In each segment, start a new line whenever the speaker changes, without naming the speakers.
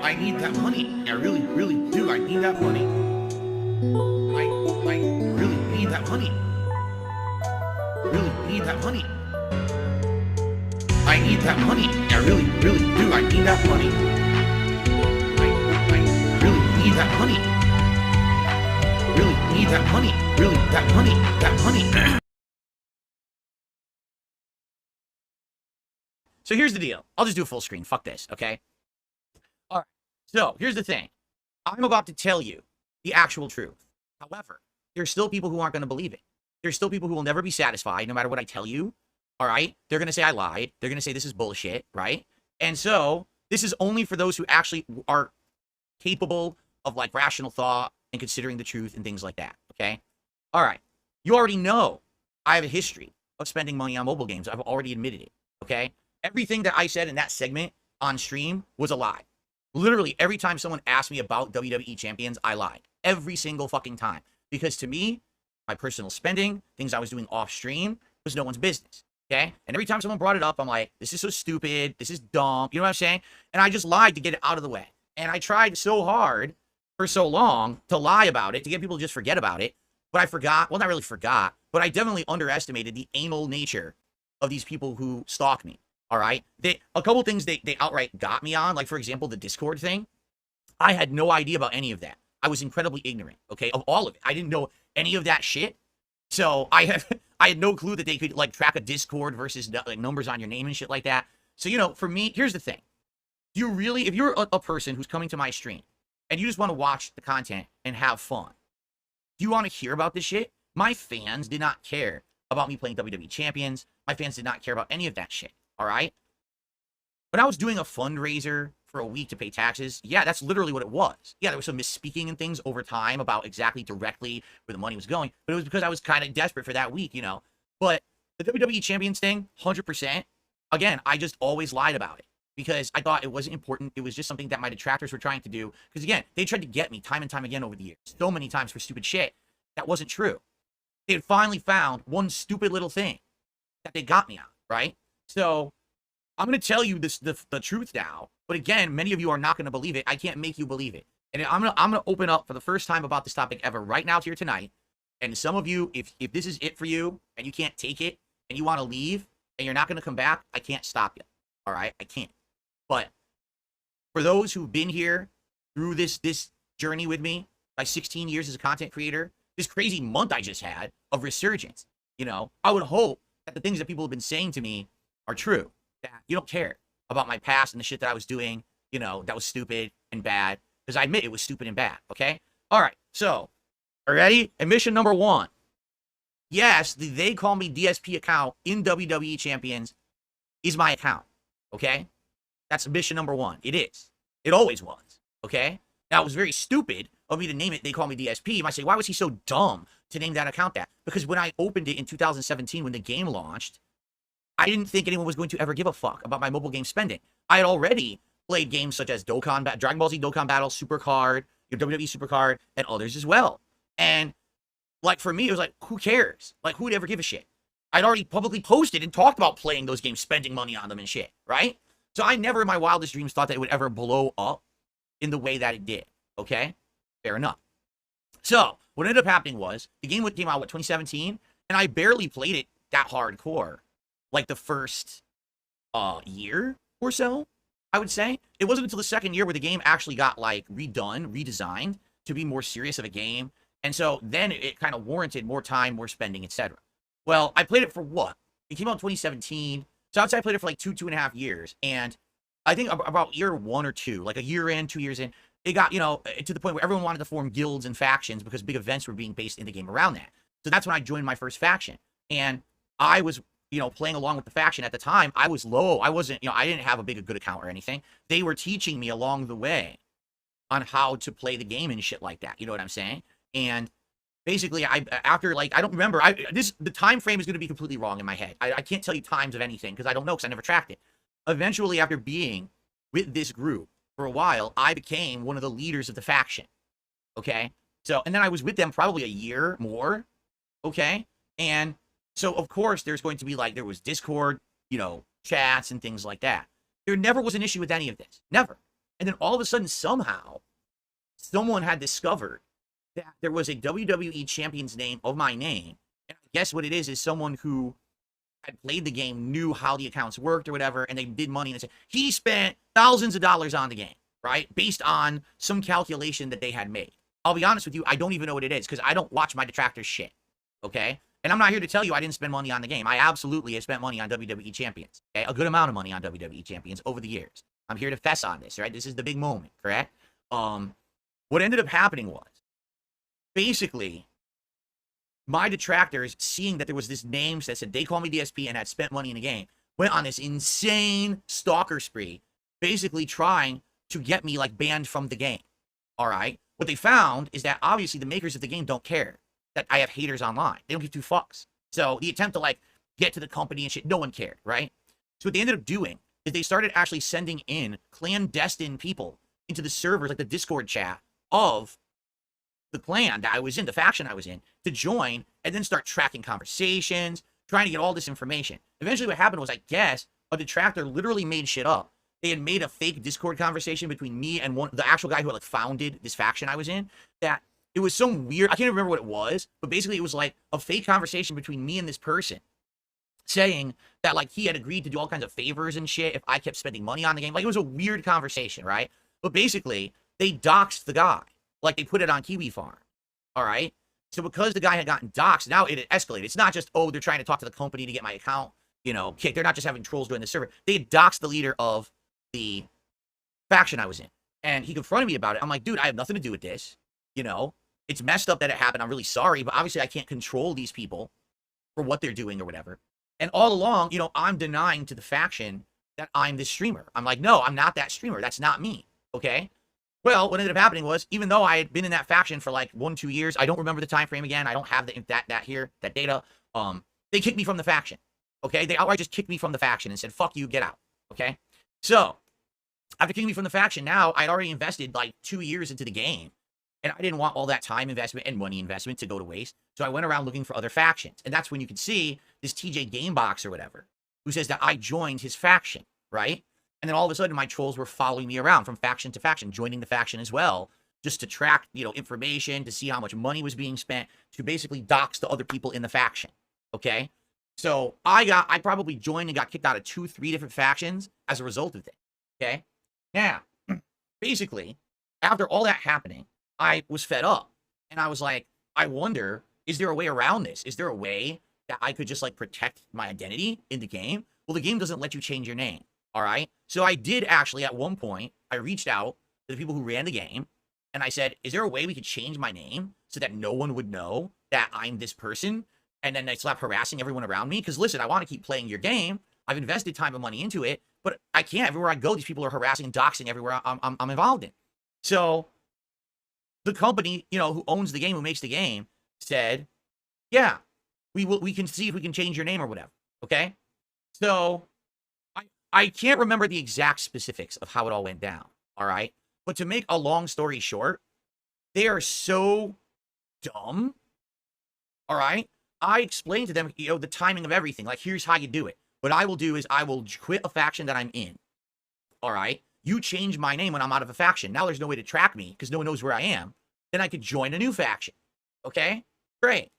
I need that money. I really, really do. I need that money. I really need that money. Really need that money. I need that money. I really, really do. I need that money. I really need that money. Really need that money. Really, that money. That money. So here's the deal. I'll just do a full screen. Fuck this, okay? All right. So here's the thing. I'm about to tell you the actual truth. However, there's still people who aren't going to believe it. There's still people who will never be satisfied no matter what I tell you. All right? They're going to say I lied. They're going to say this is bullshit, right? And so this is only for those who actually are capable of like rational thought and considering the truth and things like that, okay? All right. You already know I have a history of spending money on mobile games. I've already admitted it, okay? Everything that I said in that segment on stream was a lie. Literally, every time someone asked me about WWE champions, I lied. Every single fucking time. Because to me, my personal spending, things I was doing off stream, was no one's business, okay? And every time someone brought it up, I'm like, this is so stupid. This is dumb. You know what I'm saying? And I just lied to get it out of the way. And I tried so hard for so long to lie about it, to get people to just forget about it. But I forgot, well, not really forgot, but I definitely underestimated the anal nature of these people who stalk me. All right. A couple things they outright got me on, like, for example, the Discord thing. I had no idea about any of that. I was incredibly ignorant, okay, of all of it. I didn't know any of that shit. So I had no clue that they could, like, track a Discord versus, like, numbers on your name and shit like that. So, you know, for me, here's the thing. You really, if you're a person who's coming to my stream and you just want to watch the content and have fun, do you want to hear about this shit? My fans did not care about me playing WWE Champions. My fans did not care about any of that shit. All right. When I was doing a fundraiser for a week to pay taxes, yeah, that's literally what it was. Yeah, there was some misspeaking and things over time about exactly directly where the money was going, but it was because I was kind of desperate for that week, you know. But the WWE Champions thing, 100%, again, I just always lied about it because I thought it wasn't important. It was just something that my detractors were trying to do. Because again, they tried to get me time and time again over the years, so many times for stupid shit that wasn't true. They had finally found one stupid little thing that they got me on, right? So I'm going to tell you this the truth now, but again, many of you are not going to believe it. I can't make you believe it. And I'm going to open up for the first time about this topic ever right now here tonight. And some of you, if this is it for you and you can't take it and you want to leave and you're not going to come back, I can't stop you. All right? I can't. But for those who've been here through this journey with me, by 16 years as a content creator, this crazy month I just had of resurgence, you know, I would hope that the things that people have been saying to me are true, that you don't care about my past and the shit that I was doing, you know, that was stupid and bad, because I admit it was stupid and bad, okay? All right, so, are you ready? Admission number one. Yes, the They Call Me DSP account in WWE Champions is my account, okay? That's admission number one. It is. It always was, okay? Now, it was very stupid of me to name it They Call Me DSP. You might say, why was he so dumb to name that account that? Because when I opened it in 2017, when the game launched, I didn't think anyone was going to ever give a fuck about my mobile game spending. I had already played games such as Dragon Ball Z Dokkan Battle, Supercard, your WWE Supercard, and others as well. And, like, for me, it was like, who cares? Like, who would ever give a shit? I'd already publicly posted and talked about playing those games, spending money on them and shit, right? So I never in my wildest dreams thought that it would ever blow up in the way that it did, okay? Fair enough. So, what ended up happening was, the game came out, 2017? And I barely played it that hardcore. Like the first year or so, I would say. It wasn't until the second year where the game actually got like redesigned to be more serious of a game. And so then it kind of warranted more time, more spending, etc. Well, I played it for what? It came out in 2017. So I'd say I played it for like 2.5 years. And I think about year 1 or 2, like a year in, 2 years in, it got, you know, to the point where everyone wanted to form guilds and factions because big events were being based in the game around that. So that's when I joined my first faction. And I was, you know, playing along with the faction at the time. I was low. I wasn't, you know, I didn't have a good account or anything. They were teaching me along the way on how to play the game and shit like that. You know what I'm saying? And basically, after like, I don't remember, the time frame is going to be completely wrong in my head. I can't tell you times of anything because I don't know, because I never tracked it. Eventually, after being with this group for a while, I became one of the leaders of the faction. Okay? So, and then I was with them probably a year more. Okay? And so, of course, there's going to be like, there was Discord, you know, chats and things like that. There never was an issue with any of this. Never. And then all of a sudden, somehow, someone had discovered that there was a WWE champion's name of my name. And I guess what it is someone who had played the game, knew how the accounts worked or whatever, and they did money. And he spent thousands of dollars on the game, right? Based on some calculation that they had made. I'll be honest with you, I don't even know what it is because I don't watch my detractors shit, okay? And I'm not here to tell you I didn't spend money on the game. I absolutely have spent money on WWE champions, okay? A good amount of money on WWE champions over the years. I'm here to fess on this, right? This is the big moment, correct? What ended up happening was, basically, my detractors, seeing that there was this name that said they call me DSP and had spent money in the game, went on this insane stalker spree, basically trying to get me, like, banned from the game, all right? What they found is that, obviously, the makers of the game don't care that I have haters online. They don't give two fucks. So the attempt to, like, get to the company and shit, no one cared, right? So what they ended up doing is they started actually sending in clandestine people into the servers, like the Discord chat of the clan that I was in, the faction I was in, to join and then start tracking conversations, trying to get all this information. Eventually what happened was, I guess, a detractor literally made shit up. They had made a fake Discord conversation between me and the actual guy who had, like, founded this faction I was in, that it was some weird, I can't remember what it was, but basically it was like a fake conversation between me and this person saying that, like, he had agreed to do all kinds of favors and shit if I kept spending money on the game. Like, it was a weird conversation, right? But basically, they doxed the guy. Like, they put it on Kiwi Farm, all right? So because the guy had gotten doxed, now it had escalated. It's not just, oh, they're trying to talk to the company to get my account, you know, kicked. They're not just having trolls join the server. They had doxed the leader of the faction I was in. And he confronted me about it. I'm like, dude, I have nothing to do with this, you know? It's messed up that it happened. I'm really sorry, but obviously I can't control these people for what they're doing or whatever. And all along, you know, I'm denying to the faction that I'm this streamer. I'm like, no, I'm not that streamer. That's not me, okay? Well, what ended up happening was, even though I had been in that faction for like 1-2 years, I don't remember the time frame again. I don't have that data. They kicked me from the faction, okay? They outright just kicked me from the faction and said, fuck you, get out, okay? So, after kicking me from the faction, now I'd already invested like 2 years into the game. And I didn't want all that time investment and money investment to go to waste. So I went around looking for other factions. And that's when you can see this TJ Gamebox or whatever, who says that I joined his faction, right? And then all of a sudden, my trolls were following me around from faction to faction, joining the faction as well, just to track, you know, information, to see how much money was being spent, to basically dox the other people in the faction, okay? So I probably joined and got kicked out of 2-3 different factions as a result of it, okay? Now, basically, after all that happening, I was fed up, and I was like, I wonder, is there a way around this? Is there a way that I could just, like, protect my identity in the game? Well, the game doesn't let you change your name, all right? So I did actually, at one point, I reached out to the people who ran the game, and I said, is there a way we could change my name so that no one would know that I'm this person, and then they stop harassing everyone around me? Because, listen, I want to keep playing your game. I've invested time and money into it, but I can't. Everywhere I go, these people are harassing and doxing everywhere I'm involved in. So the company, you know, who owns the game, who makes the game, said, yeah, we can see if we can change your name or whatever, okay? So I can't remember the exact specifics of how it all went down, all right? But to make a long story short, they are so dumb, all right? I explained to them, you know, the timing of everything. Like, here's how you do it. What I will do is I will quit a faction that I'm in, all right? You change my name when I'm out of a faction. Now there's no way to track me because no one knows where I am. Then I could join a new faction. Okay? Great.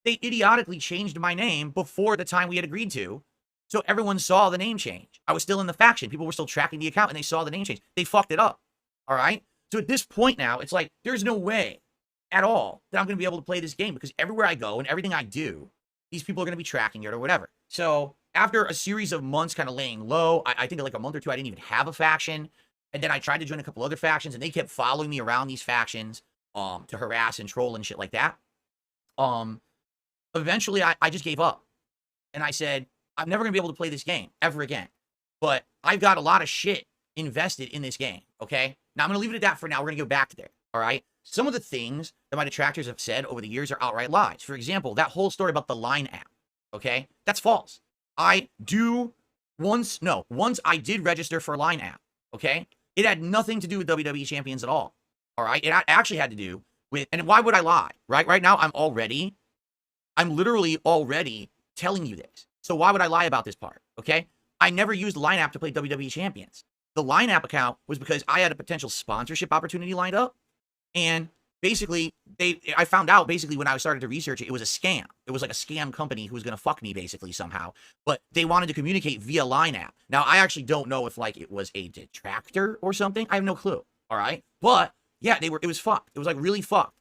They idiotically changed my name before the time we had agreed to. So everyone saw the name change. I was still in the faction. People were still tracking the account and they saw the name change. They fucked it up. All right? So at this point now, it's like, there's no way at all that I'm going to be able to play this game because everywhere I go and everything I do, these people are going to be tracking it or whatever. So after a series of months kind of laying low, I think like a month or two, I didn't even have a faction. And then I tried to join a couple other factions, and they kept following me around these factions to harass and troll and shit like that. Eventually, I just gave up. And I said, I'm never going to be able to play this game ever again. But I've got a lot of shit invested in this game, okay? Now, I'm going to leave it at that for now. We're going to go back there, all right? Some of the things that my detractors have said over the years are outright lies. For example, that whole story about the Line app, okay? That's false. Once I did register for a Line app, okay? It had nothing to do with WWE Champions at all, right? It actually had to do with, and why would I lie, right? Right now, I'm literally already telling you this. So why would I lie about this part, okay? I never used the Line app to play WWE Champions. The Line app account was because I had a potential sponsorship opportunity lined up. And basically, I found out basically when I started to research it, it was a scam. It was like a scam company who was going to fuck me basically somehow. But they wanted to communicate via Line app. Now, I actually don't know if like it was a detractor or something. I have no clue. All right. But yeah, it was fucked. It was like really fucked.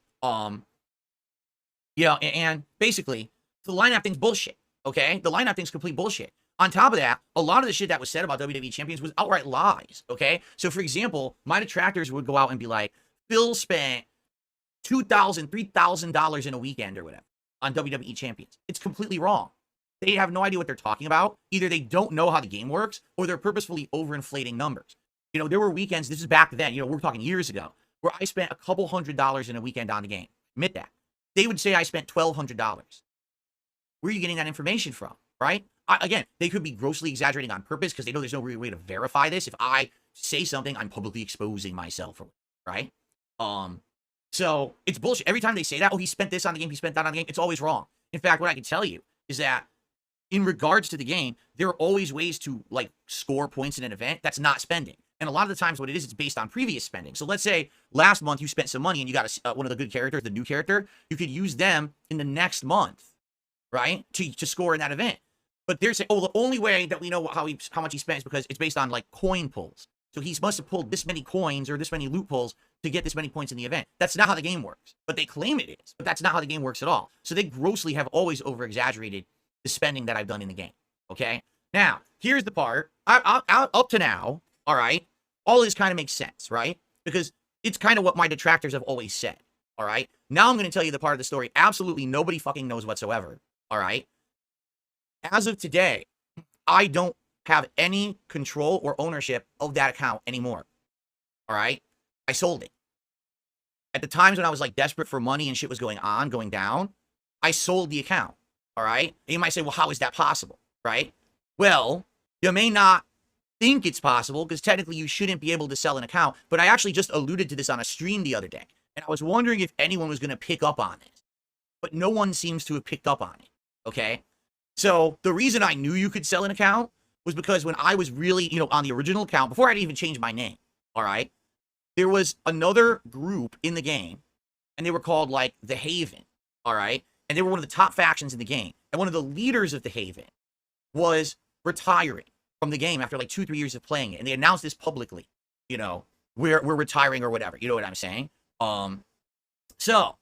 Yeah, and basically, the Line app thing's bullshit. Okay? The Line app thing's complete bullshit. On top of that, a lot of the shit that was said about WWE champions was outright lies. Okay? So, for example, my detractors would go out and be like, Phil spent $2,000, $3,000 in a weekend or whatever on WWE champions. It's completely wrong. They have no idea what they're talking about. Either they don't know how the game works or they're purposefully overinflating numbers. You know, there were weekends, this is back then, you know, we're talking years ago, where I spent a couple $100s in a weekend on the game. Admit that. They would say I spent $1,200. Where are you getting that information from, right? Again, they could be grossly exaggerating on purpose because they know there's no real way to verify this. If I say something, I'm publicly exposing myself, right? So it's bullshit. Every time they say that, oh, he spent this on the game, he spent that on the game, it's always wrong. In fact, what I can tell you is that in regards to the game, there are always ways to like score points in an event that's not spending. And a lot of the times what it is, it's based on previous spending. So let's say last month you spent some money and you got one of the good characters, the new character, you could use them in the next month, right? To score in that event. But they're saying, oh, the only way that we know how much he spent is because it's based on like coin pulls. So he must have pulled this many coins or this many loot pulls to get this many points in the event. That's not how the game works. But they claim it is. But that's not how the game works at all. So they grossly have always over-exaggerated the spending that I've done in the game. Okay? Now, here's the part. Up to now, all right, all this kind of makes sense, right? Because it's kind of what my detractors have always said, all right? Now I'm going to tell you the part of the story absolutely nobody fucking knows whatsoever, all right? As of today, I don't have any control or ownership of that account anymore, all right? I sold it. At the times when I was like desperate for money and shit was going down, I sold the account, all right? And you might say, well, how is that possible, right? Well, you may not think it's possible because technically you shouldn't be able to sell an account, but I actually just alluded to this on a stream the other day, and I was wondering if anyone was going to pick up on it, but no one seems to have picked up on it, okay? So the reason I knew you could sell an account was because when I was really, you know, on the original account, before I'd even changed my name, all right, there was another group in the game, and they were called, like, the Haven, all right? And they were one of the top factions in the game, and one of the leaders of the Haven was retiring from the game after like 2-3 years of playing it, and they announced this publicly, you know, we're retiring or whatever, you know what I'm saying? So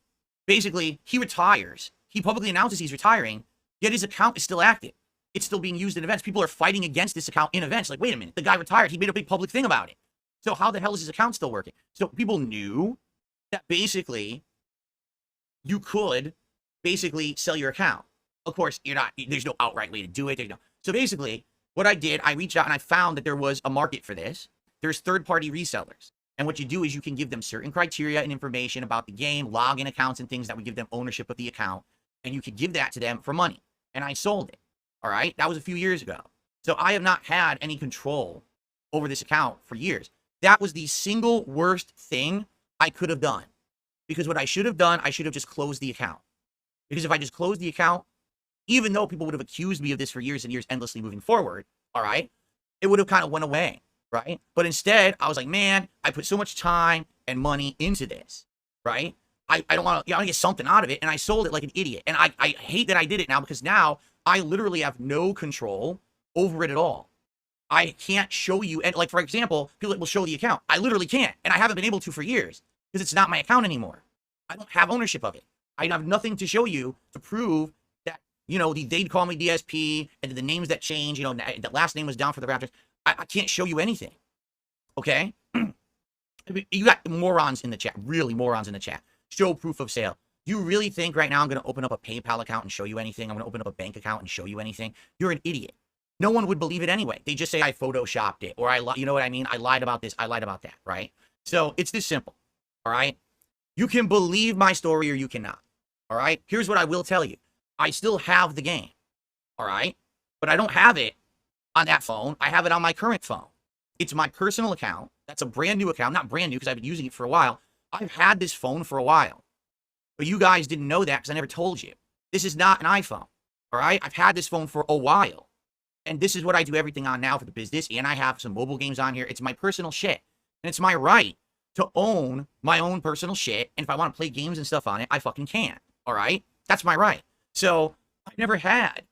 basically he retires, he publicly announces he's retiring, yet his account is still active. It's still being used in events. People are fighting against this account in events. Like, wait a minute, the guy retired, he made a big public thing about it. So how the hell is his account still working? So people knew that basically you could basically sell your account. Of course, there's no outright way to do it. So basically, what I did, I reached out and I found that there was a market for this. There's third-party resellers. And what you do is you can give them certain criteria and information about the game, login accounts and things that would give them ownership of the account. And you could give that to them for money. And I sold it. All right? That was a few years ago. So I have not had any control over this account for years. That was the single worst thing I could have done. Because what I should have done, I should have just closed the account. Because if I just closed the account, even though people would have accused me of this for years and years endlessly moving forward, all right, it would have kind of went away, right? But instead, I was like, man, I put so much time and money into this, right? I don't want to, I want to get something out of it, and I sold it like an idiot. And I hate that I did it now because now I literally have no control over it at all. I can't show you, and like, for example, people will show the account. I literally can't, and I haven't been able to for years because it's not my account anymore. I don't have ownership of it. I have nothing to show you to prove that, you know, they'd call me DSP and the names that change, you know, the last name was down for the Raptors. I can't show you anything. Okay? You got morons in the chat, really morons in the chat. Show proof of sale. Do you really think right now I'm going to open up a PayPal account and show you anything? I'm going to open up a bank account and show you anything? You're an idiot. No one would believe it anyway. They just say I photoshopped it, or you know what I mean? I lied about this, I lied about that, right? So it's this simple, all right? You can believe my story or you cannot, all right? Here's what I will tell you. I still have the game, all right? But I don't have it on that phone. I have it on my current phone. It's my personal account. That's a brand new account. Not brand new because I've been using it for a while. I've had this phone for a while. But you guys didn't know that because I never told you. This is not an iPhone, all right? I've had this phone for a while. And this is what I do everything on now for the business. And I have some mobile games on here. It's my personal shit. And it's my right to own my own personal shit. And if I want to play games and stuff on it, I fucking can. All right? That's my right. So I never had,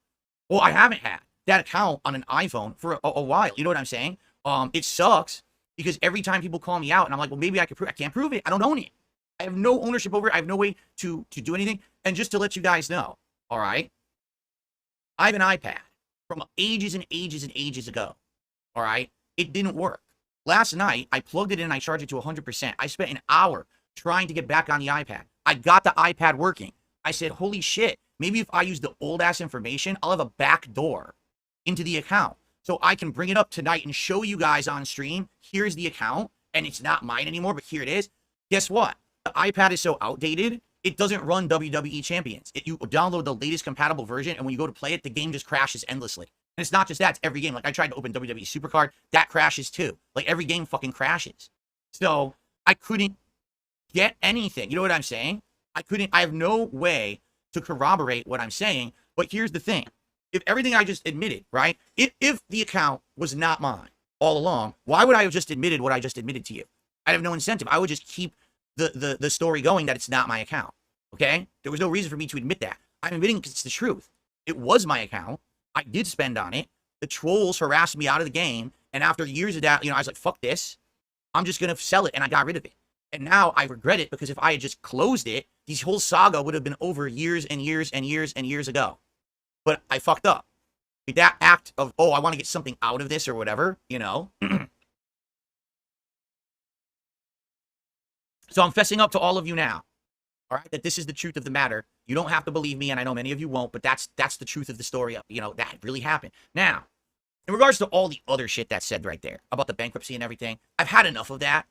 well, I haven't had that account on an iPhone for a while. You know what I'm saying? It sucks because every time people call me out and I'm like, well, maybe I could prove, I can't prove it. I don't own it. I have no ownership over it. I have no way to do anything. And just to let you guys know, all right, I have an iPad from ages and ages and ages ago. All right, it didn't work. Last night, I plugged it in and I charged it to 100%. I spent an hour trying to get back on the iPad. I got the iPad working. I said, holy shit, maybe if I use the old ass information, I'll have a back door into the account. So I can bring it up tonight and show you guys on stream, here's the account, and it's not mine anymore, but here it is. Guess what? The iPad is so outdated, it doesn't run WWE Champions. You download the latest compatible version, and when you go to play it, the game just crashes endlessly. And it's not just that, it's every game. Like, I tried to open WWE Supercard, that crashes too. Like, every game fucking crashes. So, I couldn't get anything. You know what I'm saying? I have no way to corroborate what I'm saying, but here's the thing. If everything I just admitted, right? If the account was not mine all along, why would I have just admitted what I just admitted to you? I'd have no incentive. I would just keep the story going that it's not my account, okay? There was no reason for me to admit that. I'm admitting because it's the truth. It was my account. I did spend on it. The trolls harassed me out of the game, and after years of that, I was like, fuck this. I'm just going to sell it, and I got rid of it. And now I regret it because if I had just closed it, this whole saga would have been over years and years and years and years ago. But I fucked up. With that act of, oh, I want to get something out of this or whatever, So I'm fessing up to all of you now, all right, that this is the truth of the matter. You don't have to believe me, and I know many of you won't, but that's the truth of the story, that really happened. Now, in regards to all the other shit that's said right there about the bankruptcy and everything, I've had enough of that.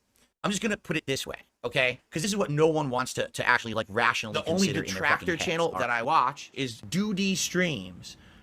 I'm just going to put it this way, okay? Because this is what no one wants to actually, like, rationally consider. The only detractor channel that I watch is Duty Streams.